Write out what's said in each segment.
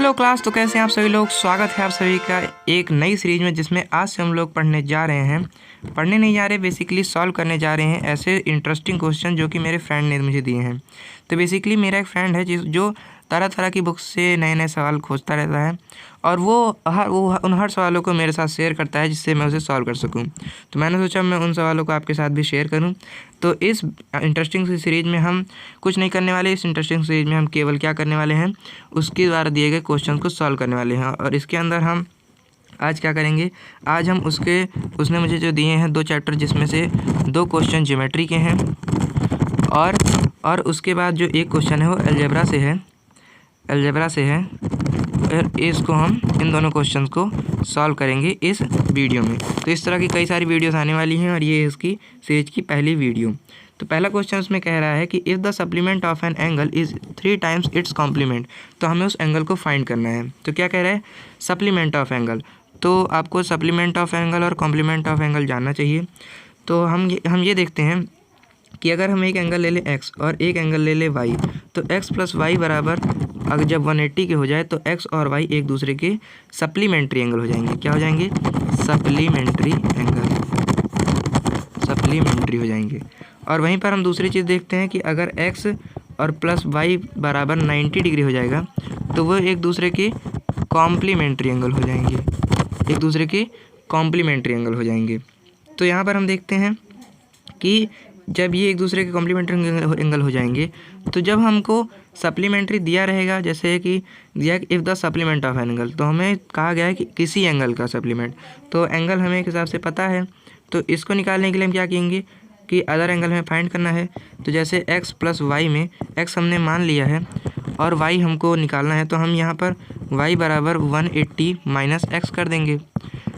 Hello class. तो कैसे हैं आप सभी लोग। स्वागत है आप सभी का एक नई सीरीज में, जिसमें आज से हम लोग पढ़ने जा रहे हैं, पढ़ने नहीं जा रहे, बेसिकली सॉल्व करने जा रहे हैं ऐसे इंटरेस्टिंग क्वेश्चन जो कि मेरे फ्रेंड ने मुझे दिए हैं। तो बेसिकली मेरा एक फ्रेंड है जो तरह तरह की बुक्स से नए नए सवाल खोजता रहता है और वो उन हर सवालों को मेरे साथ शेयर करता है जिससे मैं उसे सॉल्व कर सकूं। तो मैंने सोचा मैं उन सवालों को आपके साथ भी शेयर करूं। तो इस इंटरेस्टिंग सी सीरीज़ में हम कुछ नहीं करने वाले। इस इंटरेस्टिंग सीरीज़ में हम केवल क्या करने वाले हैं, उसके द्वारा दिए गए क्वेश्चन को सॉल्व करने वाले हैं। और इसके अंदर हम आज क्या करेंगे, आज हम उसने मुझे जो दिए हैं 2 चैप्टर, जिसमें से 2 क्वेश्चन ज्योमेट्री के हैं और उसके बाद जो एक क्वेश्चन है वो अलजेब्रा से है। और इसको हम इन दोनों क्वेश्चंस को सॉल्व करेंगे इस वीडियो में। तो इस तरह की कई सारी वीडियोस आने वाली हैं और ये इसकी सीरीज की पहली वीडियो। तो पहला क्वेश्चन उसमें कह रहा है कि if the supplement of an angle is 3 times its complement. तो हमें उस एंगल को फाइंड करना है। तो क्या कह रहा है, सप्लीमेंट ऑफ एंगल। तो आपको सप्लीमेंट ऑफ एंगल और कॉम्प्लीमेंट ऑफ एंगल जानना चाहिए। तो हम ये देखते हैं कि अगर हम एक एंगल ले लें x और एक एंगल ले लें y, तो x प्लस वाई बराबर अगर जब 180 के हो जाए तो x और y एक दूसरे के सप्लीमेंट्री एंगल हो जाएंगे। क्या हो जाएंगे, सप्लीमेंट्री हो जाएंगे। और वहीं पर हम दूसरी चीज़ देखते हैं कि अगर x और प्लस वाई बराबर 90 डिग्री हो जाएगा तो वो एक दूसरे के कॉम्प्लीमेंट्री एंगल हो जाएंगे। तो यहाँ पर हम देखते हैं कि जब ये एक दूसरे के कॉम्प्लीमेंट्री एंगल हो जाएंगे, तो जब हमको सप्लीमेंट्री दिया रहेगा, जैसे कि दिया कि if the supplement of angle, तो हमें कहा गया है कि किसी एंगल का सप्लीमेंट, तो एंगल हमें एक हिसाब से पता है। तो इसको निकालने के लिए हम क्या करेंगे कि अदर एंगल हमें फाइंड करना है। तो जैसे x प्लस वाई में x हमने मान लिया है और y हमको निकालना है, तो हम यहाँ पर y बराबर 180 माइनस एक्स कर देंगे।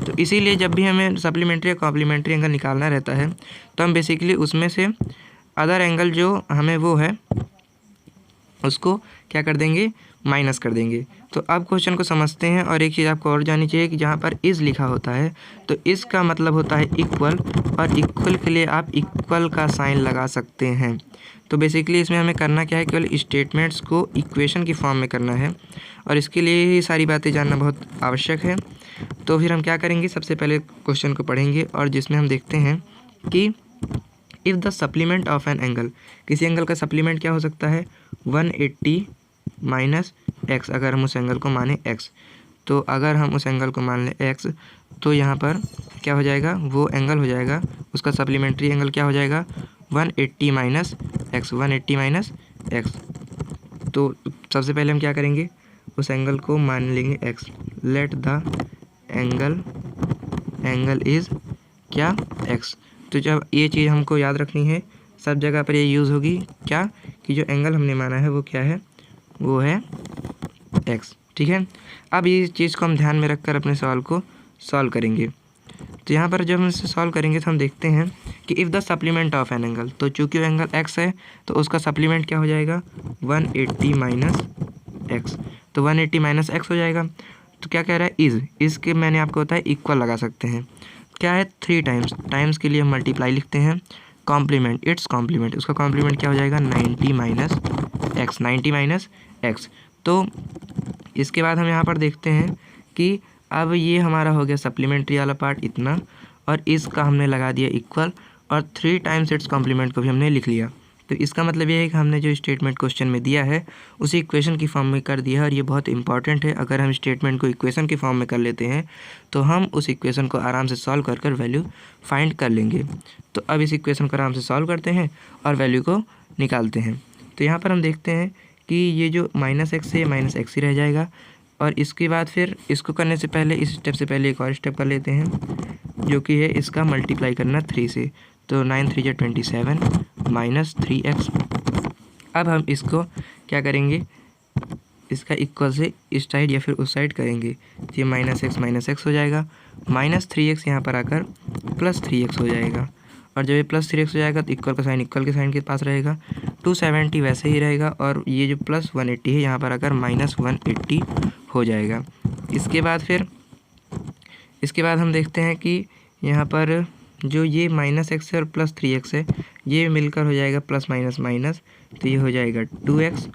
तो इसीलिए जब भी हमें सप्लीमेंट्री या कॉम्प्लीमेंट्री एंगल निकालना रहता है तो हम बेसिकली उसमें से अदर एंगल जो हमें वो है उसको क्या कर देंगे, माइनस कर देंगे। तो अब क्वेश्चन को समझते हैं। और एक चीज़ आपको और जाननी चाहिए कि जहाँ पर इज़ लिखा होता है तो इसका मतलब होता है इक्वल, और इक्वल के लिए आप इक्वल का साइन लगा सकते हैं। तो बेसिकली इसमें हमें करना क्या है, केवल स्टेटमेंट्स को इक्वेशन की फॉर्म में करना है और इसके लिए ही सारी बातें जानना बहुत आवश्यक है। तो फिर हम क्या करेंगे, सबसे पहले क्वेश्चन को पढ़ेंगे और जिसमें हम देखते हैं कि if the supplement of an angle, किसी एंगल का सप्लीमेंट क्या हो सकता है, 180 माइनस एक्स। अगर हम उस एंगल को माने x, तो अगर हम उस एंगल को मान लें x, तो यहाँ पर क्या हो जाएगा, वो एंगल हो जाएगा, उसका सप्लीमेंट्री एंगल क्या हो जाएगा, 180 माइनस एक्स। तो सबसे पहले हम क्या करेंगे, उस एंगल को मान लेंगे x। Let the angle is क्या, x। तो जब ये चीज़ हमको याद रखनी है, सब जगह पर ये यूज़ होगी क्या, कि जो एंगल हमने माना है वो क्या है, वो है x। ठीक है। अब ये चीज़ को हम ध्यान में रखकर अपने सवाल को सॉल्व करेंगे। तो यहाँ पर जब हम इसे सॉल्व करेंगे तो हम देखते हैं कि if the supplement of an angle, तो चूँकि वो एंगल x है तो उसका सप्लीमेंट क्या हो जाएगा, 180 माइनस एक्स। तो 180 माइनस एक्स हो जाएगा। तो क्या कह रहा है, इज़ के मैंने आपको बताया इक्वल लगा सकते हैं। क्या है, 3 टाइम्स के लिए हम मल्टीप्लाई लिखते हैं। कॉम्प्लीमेंट, इट्स कॉम्प्लीमेंट, उसका कॉम्प्लीमेंट क्या हो जाएगा, 90 माइनस एक्स। तो इसके बाद हम यहाँ पर देखते हैं कि अब ये हमारा हो गया सप्लीमेंट्री वाला पार्ट इतना, और इसका हमने लगा दिया इक्वल, और 3 टाइम्स इट्स कॉम्प्लीमेंट को भी हमने लिख लिया। तो इसका मतलब ये है कि हमने जो स्टेटमेंट क्वेश्चन में दिया है उसे इक्वेशन की फॉर्म में कर दिया है। और ये बहुत इंपॉर्टेंट है, अगर हम स्टेटमेंट को इक्वेशन की फॉर्म में कर लेते हैं तो हम उस इक्वेशन को आराम से सॉल्व कर वैल्यू फाइंड कर लेंगे। तो अब इस इक्वेशन को आराम से सॉल्व करते हैं और वैल्यू को निकालते हैं। तो यहाँ पर हम देखते हैं कि ये जो माइनस एक्स है ये माइनस एक्स ही रह जाएगा। और इसके बाद फिर इसको करने से पहले, इस स्टेप से पहले एक और स्टेप कर लेते हैं, जो कि है इसका मल्टीप्लाई करना 3 से। तो 9 3 = 27 माइनस 3x। अब हम इसको क्या करेंगे, इसका इक्वल से इस साइड या फिर उस साइड करेंगे, तो ये माइनस एक्स हो जाएगा। माइनस 3x यहाँ पर आकर प्लस 3x हो जाएगा। और जब ये प्लस 3x हो जाएगा तो इक्वल का साइन इक्वल के साइन के पास रहेगा, 270 वैसे ही रहेगा, और ये जो प्लस 180 है यहाँ पर आकर माइनस 180 हो जाएगा। इसके बाद हम देखते हैं कि यहाँ पर जो ये माइनस एक्स है और प्लस 3x है, ये मिलकर हो जाएगा प्लस माइनस माइनस, तो ये हो जाएगा 2x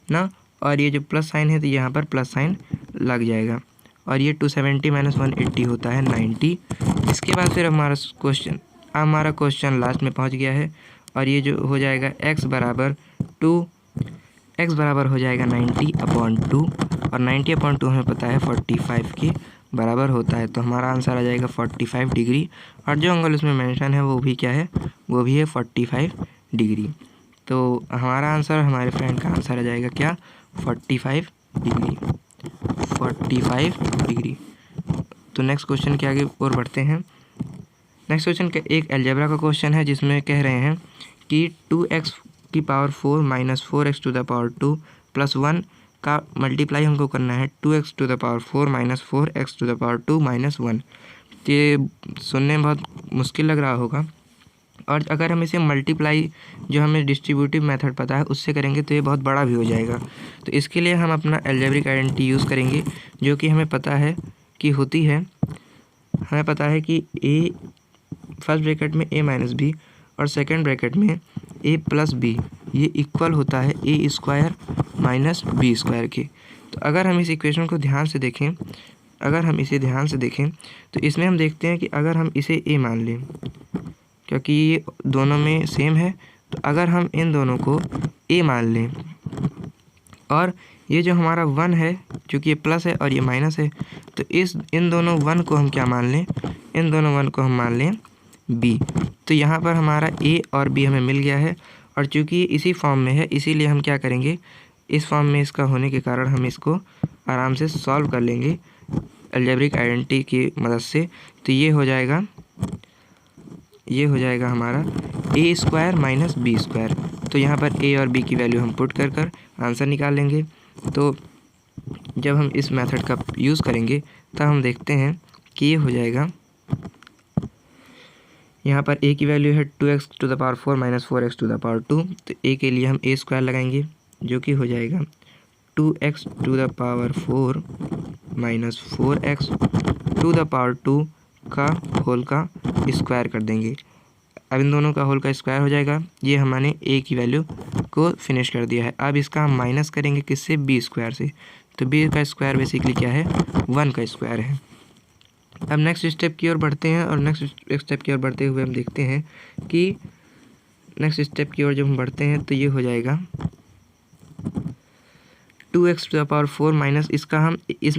ना। और ये जो प्लस साइन है तो यहाँ पर प्लस साइन लग जाएगा। और ये 270 - 180 होता है 90। इसके बाद फिर हमारा क्वेश्चन लास्ट में पहुँच गया है। और ये जो हो जाएगा x बराबर हो जाएगा 90/2 और 90/2 हमें पता है 45 के बराबर होता है। तो हमारा आंसर आ जाएगा 45 डिग्री। और जो एंगल उसमें मेंशन है वो भी क्या है, वो भी है 45 डिग्री। तो हमारा आंसर, हमारे फ्रेंड का आंसर आ जाएगा क्या, 45 डिग्री। 45 डिग्री। तो नेक्स्ट क्वेश्चन के आगे और बढ़ते हैं। नेक्स्ट क्वेश्चन का एक अलजेब्रा का क्वेश्चन है जिसमें कह रहे हैं कि 2x⁴ - 4x⁴ + 1 का मल्टीप्लाई हमको करना है 2x⁴ - 4x⁴ - 1। ये सुनने में बहुत मुश्किल लग रहा होगा, और अगर हम इसे मल्टीप्लाई जो हमें डिस्ट्रीब्यूटिव मेथड पता है उससे करेंगे तो ये बहुत बड़ा भी हो जाएगा। तो इसके लिए हम अपना अलजेब्रिक आइडेंटिटी यूज़ करेंगे, जो कि हमें पता है कि होती है, हमें पता है कि a फर्स्ट ब्रैकेट में a - b और सेकंड ब्रैकेट में a + b ये इक्वल होता है a² - b² के। तो अगर हम इस इक्वेशन को ध्यान से देखें, तो इसमें हम देखते हैं कि अगर हम इसे a मान लें, क्योंकि ये दोनों में सेम है, तो अगर हम इन दोनों को a मान लें और ये जो हमारा 1 है, क्योंकि ये प्लस है और ये माइनस है, तो इन दोनों 1 को हम क्या मान लें, इन दोनों 1 को हम मान लें b। तो यहाँ पर हमारा a और b हमें मिल गया है। और चूँकि ये इसी फॉर्म में है, इसीलिए हम क्या करेंगे, इस फॉर्म में इसका होने के कारण हम इसको आराम से सॉल्व कर लेंगे अलजेब्रिक आइडेंटिटी की मदद से। तो ये हो जाएगा हमारा a² - b²। तो यहाँ पर a और b की वैल्यू हम पुट कर आंसर निकाल लेंगे। तो जब हम इस मेथड का यूज़ करेंगे तब हम देखते हैं कि ये हो जाएगा, यहाँ पर a की वैल्यू है 2x⁴ - 4x⁴ तो a के लिए हम a² लगाएंगे, जो कि हो जाएगा 2x⁴ - 4x⁴ का होल का स्क्वायर कर देंगे। अब इन दोनों का होल का स्क्वायर हो जाएगा। ये हमने a की वैल्यू को फिनिश कर दिया है। अब इसका हम माइनस करेंगे किससे, b² से। तो b का स्क्वायर बेसिकली क्या है, 1 का स्क्वायर है। अब नेक्स्ट स्टेप की ओर बढ़ते हैं, और नेक्स्ट स्टेप की ओर बढ़ते हुए हम देखते हैं कि नेक्स्ट स्टेप की ओर जब हम बढ़ते हैं तो ये हो जाएगा 2x⁴ माइनस इसका हम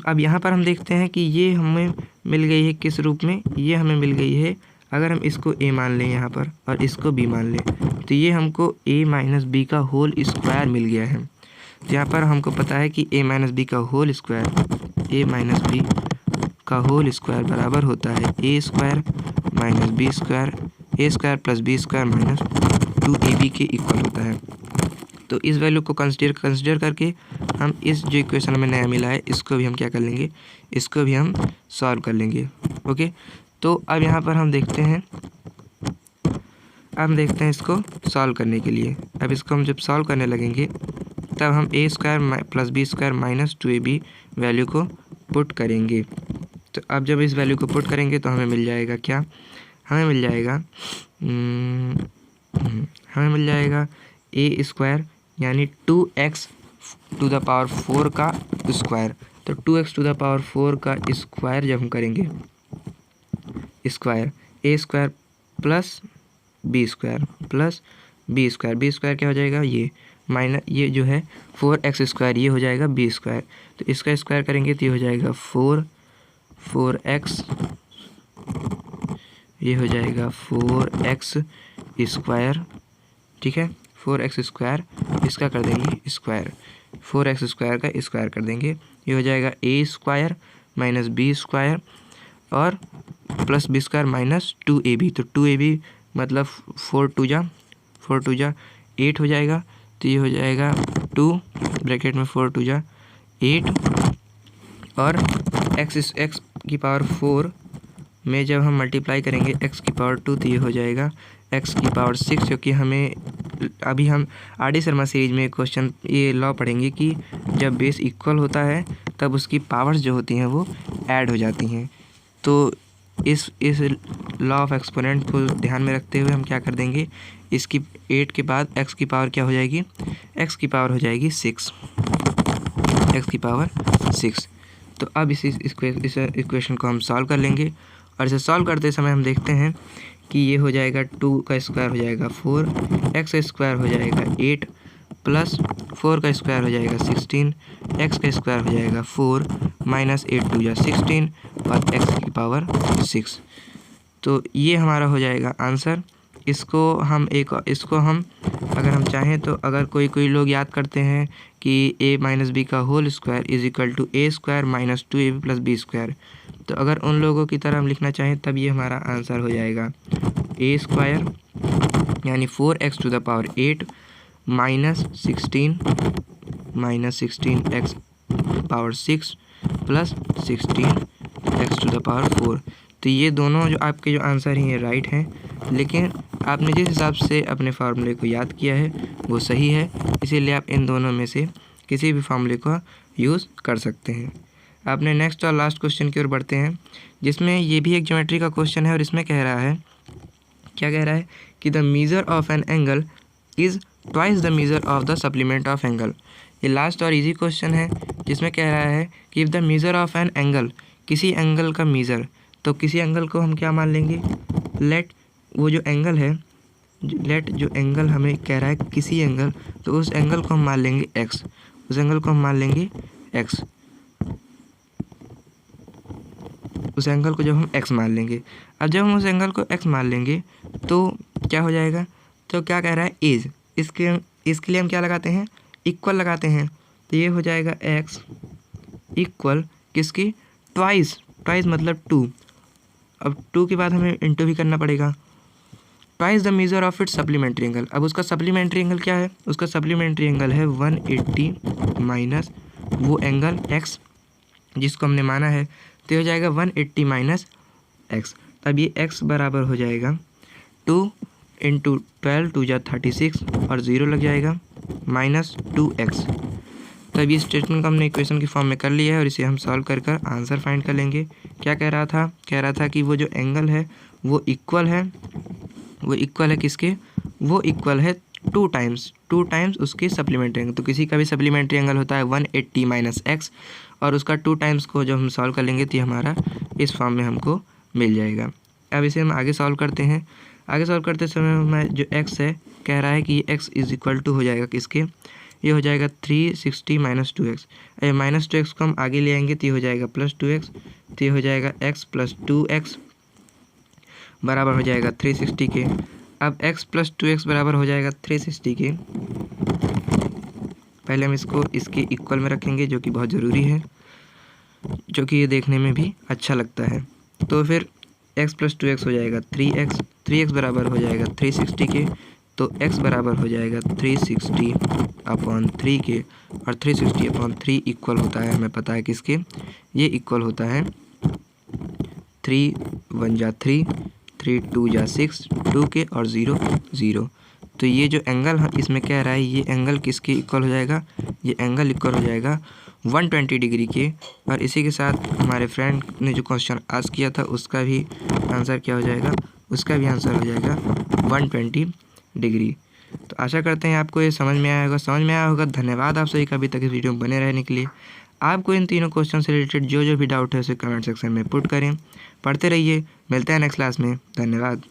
अब यहाँ पर हम देखते हैं कि ये हमें मिल गई है किस रूप में, ये हमें मिल गई है, अगर हम इसको a मान लें यहाँ पर और इसको b मान लें, तो ये हमको a - b का होल स्क्वायर मिल गया है। तो यहाँ पर हमको पता है कि a - b का होल स्क्वायर बराबर होता है a² - b², a² + b² - 2ab के इक्वल होता है। तो इस वैल्यू को कंसिडर करके हम इस जो इक्वेशन हमें नया मिला है इसको भी हम क्या कर लेंगे, इसको भी हम सॉल्व कर लेंगे। ओके, तो अब यहाँ पर हम देखते हैं इसको सॉल्व करने के लिए। अब इसको हम जब सॉल्व करने लगेंगे तब हम a² + b² - 2ab वैल्यू को पुट करेंगे। तो अब जब इस वैल्यू को पुट करेंगे तो हमें मिल जाएगा क्या, हमें मिल जाएगा a² यानी 2x⁴ का स्क्वायर। तो 2x⁴ का स्क्वायर जब हम करेंगे, स्क्वायर a² + b² क्या हो जाएगा, ये माइनस ये जो है 4x², ये हो जाएगा b²। तो इसका स्क्वायर करेंगे तो ये हो जाएगा 4x, ये हो जाएगा 4x², ठीक है, 4x², इसका कर देंगे स्क्वायर, 4x² का स्क्वायर कर देंगे, ये हो जाएगा a² - b² और प्लस b² - 2ab। तो 2ab मतलब 4 × 2 = 8 हो जाएगा। तो ये हो जाएगा 2 ब्रैकेट में 4 × 2 = 8 और x⁴ में जब हम मल्टीप्लाई करेंगे x⁴ तो ये हो जाएगा x⁴, क्योंकि हमें अभी हम RD शर्मा सीरीज में क्वेश्चन ये लॉ पढ़ेंगे कि जब बेस इक्वल होता है तब उसकी पावर्स जो होती हैं वो ऐड हो जाती हैं। तो इस लॉ ऑफ एक्सपोनेंट को ध्यान में रखते हुए हम क्या कर देंगे, इसकी 8 के बाद x की पावर क्या हो जाएगी, x की पावर हो जाएगी 6। एक्स की पावर 6। तो अब इस इक्वेशन को हम सॉल्व कर लेंगे और इसे सॉल्व करते समय हम देखते हैं कि ये हो जाएगा 2 का स्क्वायर हो जाएगा 4, एक्स स्क्वायर हो जाएगा 8 प्लस 4 का स्क्वायर हो जाएगा 16, एक्स का स्क्वायर हो जाएगा 4 माइनस 8 2 या 16 और एक्स की पावर 6। तो ये हमारा हो जाएगा आंसर। इसको हम अगर हम चाहें तो अगर कोई लोग याद करते हैं कि a माइनस बी का whole square is equal to A square minus 2ab plus B square, तो अगर उन लोगों की तरह हम लिखना चाहें तब ये हमारा आंसर हो जाएगा ए स्क्वायर यानी 4x to the power 8 minus 16 X power 6 plus 16 X to the power 4। तो ये दोनों जो आपके जो आंसर हैं ये राइट हैं, लेकिन आपने जिस हिसाब से अपने फार्मूले को याद किया है वो सही है, इसीलिए आप इन दोनों में से किसी भी फार्मूले का यूज़ कर सकते हैं। आपने नेक्स्ट और लास्ट क्वेश्चन की ओर बढ़ते हैं, जिसमें ये भी एक ज्योमेट्री का क्वेश्चन है और इसमें क्या कह रहा है कि the measure of an angle is twice the measure of the supplement of angle. ये लास्ट और इजी क्वेश्चन है जिसमें कह रहा है कि if the measure of an angle, किसी एंगल का मेजर, तो किसी एंगल को हम क्या मान लेंगे, लेट वो जो एंगल है, लेट जो एंगल हमें कह रहा है किसी एंगल, तो उस एंगल को हम मान लेंगे एक्स, उस एंगल को हम मान लेंगे एक्स, उस एंगल को जब हम एक्स मान लेंगे। अब जब हम उस एंगल को एक्स मान लेंगे तो क्या हो जाएगा, तो क्या कह रहा है इज, इसके लिए हम क्या लगाते हैं, इक्वल लगाते हैं। तो ये हो जाएगा एक्स इक्वल किसकी, ट्वाइस मतलब 2। अब 2 के बाद हमें इंटू भी करना पड़ेगा, twice the measure of its supplementary angle. अब उसका सप्लीमेंट्री एंगल क्या है, उसका सप्लीमेंट्री एंगल है 180 माइनस वो एंगल एक्स जिसको हमने माना है, तो हो जाएगा 180 माइनस एक्स। तब ये एक्स बराबर हो जाएगा 2 इंटू 12 2 या 36 और 0 लग जाएगा माइनस 2x। तब ये स्टेटमेंट को हमने इक्वेशन की फॉर्म में कर लिया है और इसे हम सॉल्व कर आंसर फाइंड कर लेंगे। क्या कह रहा था कि वो जो एंगल है वो इक्वल है किसके, वो इक्वल है 2 टाइम्स उसके सप्लीमेंट्री एंगल। तो किसी का भी सप्लीमेंट्री एंगल होता है 180 माइनस एक्स और उसका 2 टाइम्स को जब हम सॉल्व कर लेंगे तो ये हमारा इस फॉर्म में हमको मिल जाएगा। अब इसे हम आगे सॉल्व करते हैं। आगे सॉल्व करते समय मैं जो x है कह रहा है कि ये x इज इक्वल टू हो जाएगा किसके, ये हो जाएगा 360 माइनस 2x। माइनस 2x को हम आगे ले आएंगे तो ये हो जाएगा प्लस 2x, तो ये हो जाएगा x प्लस 2x बराबर हो जाएगा 360 के। अब x प्लस 2x बराबर हो जाएगा 360 के। पहले हम इसको इसके इक्वल में रखेंगे जो कि बहुत ज़रूरी है, जो कि ये देखने में भी अच्छा लगता है। तो फिर x प्लस 2x हो जाएगा 3x बराबर हो जाएगा 360 के। तो x बराबर हो जाएगा 360 अपॉन 3 के, और 360 अपॉन 3 इक्वल होता है, हमें पता है किसके, ये इक्वल होता है 3 1 जा 3, 3 2 जा 6, 2 के और 0 0। तो ये जो एंगल इसमें कह रहा है ये एंगल किसके इक्वल हो जाएगा, ये एंगल इक्वल हो जाएगा 120 डिग्री के। और इसी के साथ हमारे फ्रेंड ने जो क्वेश्चन आस्क किया था उसका भी आंसर क्या हो जाएगा, उसका भी आंसर हो जाएगा 120 डिग्री। तो आशा करते हैं आपको ये समझ में आया होगा। धन्यवाद आप सभी का अभी तक इस वीडियो में बने रहने के लिए। आपको इन तीनों क्वेश्चन से रिलेटेड जो भी डाउट है उसे कमेंट सेक्शन में पुट करें। पढ़ते रहिए, मिलते हैं नेक्स्ट क्लास में। धन्यवाद।